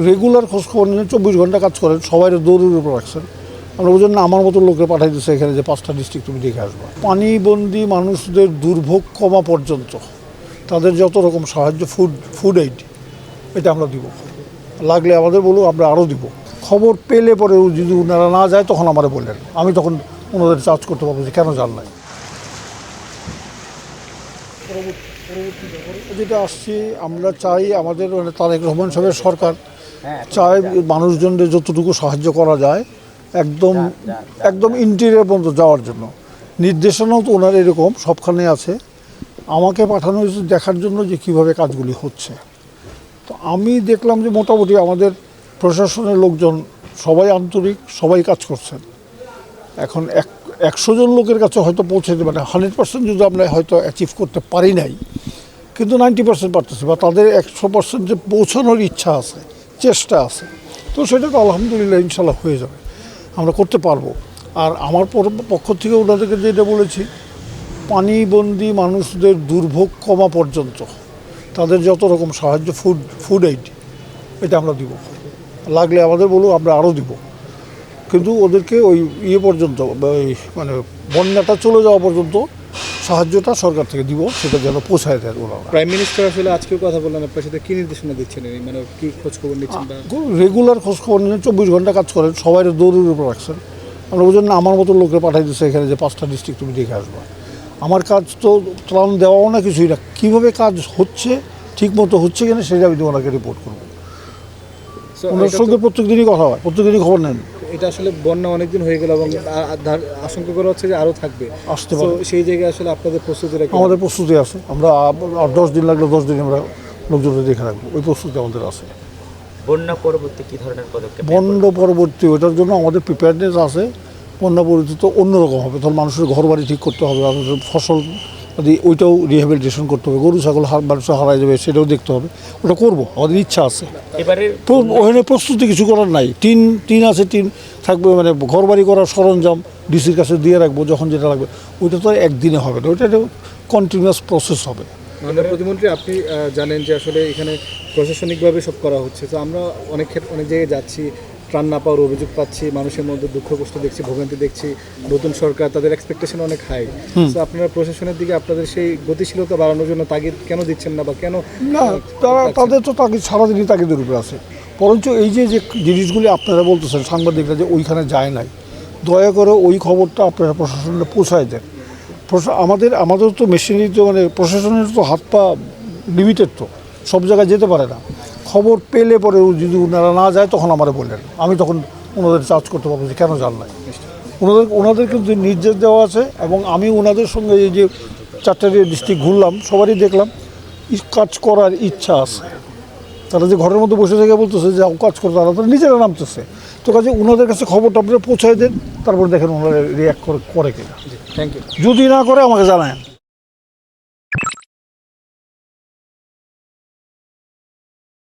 Regular খোঁজখবর নিয়ে 24 ঘন্টা কাজ করেন, সবাই দৌড়ের উপর রাখছেন। আমরা ওই জন্য আমার মতো লোককে পাঠাই দিচ্ছে এখানে যে 5টা ডিস্ট্রিক্ট তুমি দেখে আসবো। পানিবন্দী মানুষদের দুর্ভোগ কমা পর্যন্ত তাদের যত রকম সাহায্য, ফুড এইড, এটা আমরা দিব। লাগলে আমাদের বলুন, আমরা আরও দিব। খবর পেলে পরে যদি ওনারা না যায় তখন আমারে বললেন, আমি তখন ওনাদের চার্জ করতে পারবো যে কেন জান নাই। যেটা আসছি, আমরা চাই আমাদের তারেক রহমান সাহেবের সরকার চায় মানুষজনদের যতটুকু সাহায্য করা যায় একদম ইন্টেরিয়র পর্যন্ত যাওয়ার জন্য। নির্দেশনাও তো ওনার এরকম সবখানে আছে। আমাকে পাঠানো হয়েছে দেখার জন্য যে কীভাবে কাজগুলি হচ্ছে। তো আমি দেখলাম যে মোটামুটি আমাদের প্রশাসনের লোকজন সবাই আন্তরিক, সবাই কাজ করছেন। এখন 100 জন লোকের কাছে হয়তো পৌঁছাতে পারে, 100% যদি আমরা হয়তো অ্যাচিভ করতে পারি নাই, কিন্তু 90% পারতেছি, বা তাদের 100% যে পৌঁছানোর ইচ্ছা আছে, চেষ্টা আছে, তো সেটা তো আলহামদুলিল্লাহ ইনশাল্লাহ হয়ে যাবে, আমরা করতে পারবো। আর আমার পক্ষ থেকে ওনাদেরকে যেটা বলেছি, পানিবন্দী মানুষদের দুর্ভোগ কমা পর্যন্ত তাদের যত রকম সাহায্য, ফুড এইড, এটা আমরা দিব। লাগলে আমাদের বলুন, আমরা আরও দিব। কিন্তু ওদেরকে ওই পর্যন্ত, মানে বন্যাটা চলে যাওয়া পর্যন্ত সাহায্যটা সরকার থেকে দিব, সেটা যেন পৌঁছায় দেয় ওরা। প্রাইম মিনিস্টার আসলে আজকেও কথা বললেন, আপনার সাথে কী নির্দেশনা দিচ্ছেন, মানে কী খোঁজখবর নিচ্ছেন? রেগুলার খোঁজখবর নিয়ে 24 ঘন্টা কাজ করেন, সবাই দৌড়ের উপর রাখছেন। আমরা ওই জন্য আমার মতো লোককে পাঠাই দিচ্ছে এখানে যে 5টা ডিস্ট্রিক্ট তুমি দেখে আসবা। আমার কাজ তো ত্রাণ দেওয়াও না, কিছুই না। কীভাবে কাজ হচ্ছে, ঠিক মতো হচ্ছে কিনা সেটা আমি ওনাকে রিপোর্ট করবো। ওনার সঙ্গে প্রত্যেক দিনই কথা হয়, প্রত্যেক দিনই খবর নেন। এটা আসলে বন্যা অনেকদিন হয়ে গেল এবং আশঙ্কা করা হচ্ছে যে আরও থাকবে, আসতে পারে। সেই জায়গায় আসলে আপনাদের প্রস্তুতি রাখবেন? আমাদের প্রস্তুতি আছে। আমরা 10 দিন লাগলে 10 দিন আমরা লোকজনকে দেখে রাখবো, ওই প্রস্তুতি আমাদের আছে। বন্যা পরবর্তী কী ধরনের পদক্ষেপ? বন্যা পরবর্তী ওটার জন্য আমাদের প্রিপেয়ারনেস আছে। বন্যা পরবর্তী তো অন্যরকম হবে, তখন মানুষের ঘর বাড়ি ঠিক করতে হবে, মানুষের ফসল ওইটাও রিহ্যাবিলিটেশন করতে হবে, গরু ছাগল মানুষের হারাই যাবে সেটাও দেখতে হবে। ওটা করবো, আমাদের ইচ্ছা আছে। এবারে ওখানে প্রস্তুতি কিছু করার নাই। টিন আছে, টিন থাকবে, মানে ঘর বাড়ি করার সরঞ্জাম ডিসির কাছে দিয়ে রাখবো, যখন যেটা লাগবে। ওইটা তো একদিনে হবে না, ওইটা কন্টিনিউয়াস প্রসেস হবে। মাননীয় প্রতিমন্ত্রী, আপনি জানেন যে আসলে এখানে প্রশাসনিকভাবে সব করা হচ্ছে, তো আমরা অনেক জায়গায় যাচ্ছি, ত্রাণ না পাওয়ার অভিযোগ পাচ্ছি, মানুষের মধ্যে দুঃখ কষ্ট দেখছি, ভোগান্তি দেখছি। নতুন সরকার, তাদের এক্সপেকটেশন অনেক হাই। তো আপনারা প্রশাসনের দিকে আপনাদের সেই গতিশীলতা বাড়ানোর জন্য তাগিদ কেন দিচ্ছেন না, বা কেন না? তাদের তো তাগিদ সারাদিনই তাগিদের উপরে আছে। বরঞ্চ এই যে জিনিসগুলি আপনারা বলতেছেন সাংবাদিকরা যে ওইখানে যায় নাই, দয়া করে ওই খবরটা আপনারা প্রশাসনে পৌঁছায় দেন। আমাদের তো মেশিনারি তো, মানে প্রশাসনের তো হাত পা লিমিটেড, তো সব জায়গায় যেতে পারে না। খবর পেলে পরে যদি ওনারা না যায় তখন আমারে বললেন, আমি তখন ওনাদের চার্জ করতে পারবো যে কেন জান নাই। ওনাদের কিন্তু নির্দেশ দেওয়া আছে, এবং আমি ওনাদের সঙ্গে এই যে 4টা ডিস্ট্রিক্ট ঘুরলাম, সবারই দেখলাম কাজ করার ইচ্ছা আছে। তারা যে ঘরের মধ্যে বসে থেকে বলতেছে যে কাজ করতে, তারা নিজেরা নামতেছে। তো কাজে ওনাদের কাছে খবরটা আপনারা পৌঁছায় দেন, তারপর দেখেন ওনারা রিয়াক্ট করে কিনা। Thank you. যদি না করে আমাকে জানায়।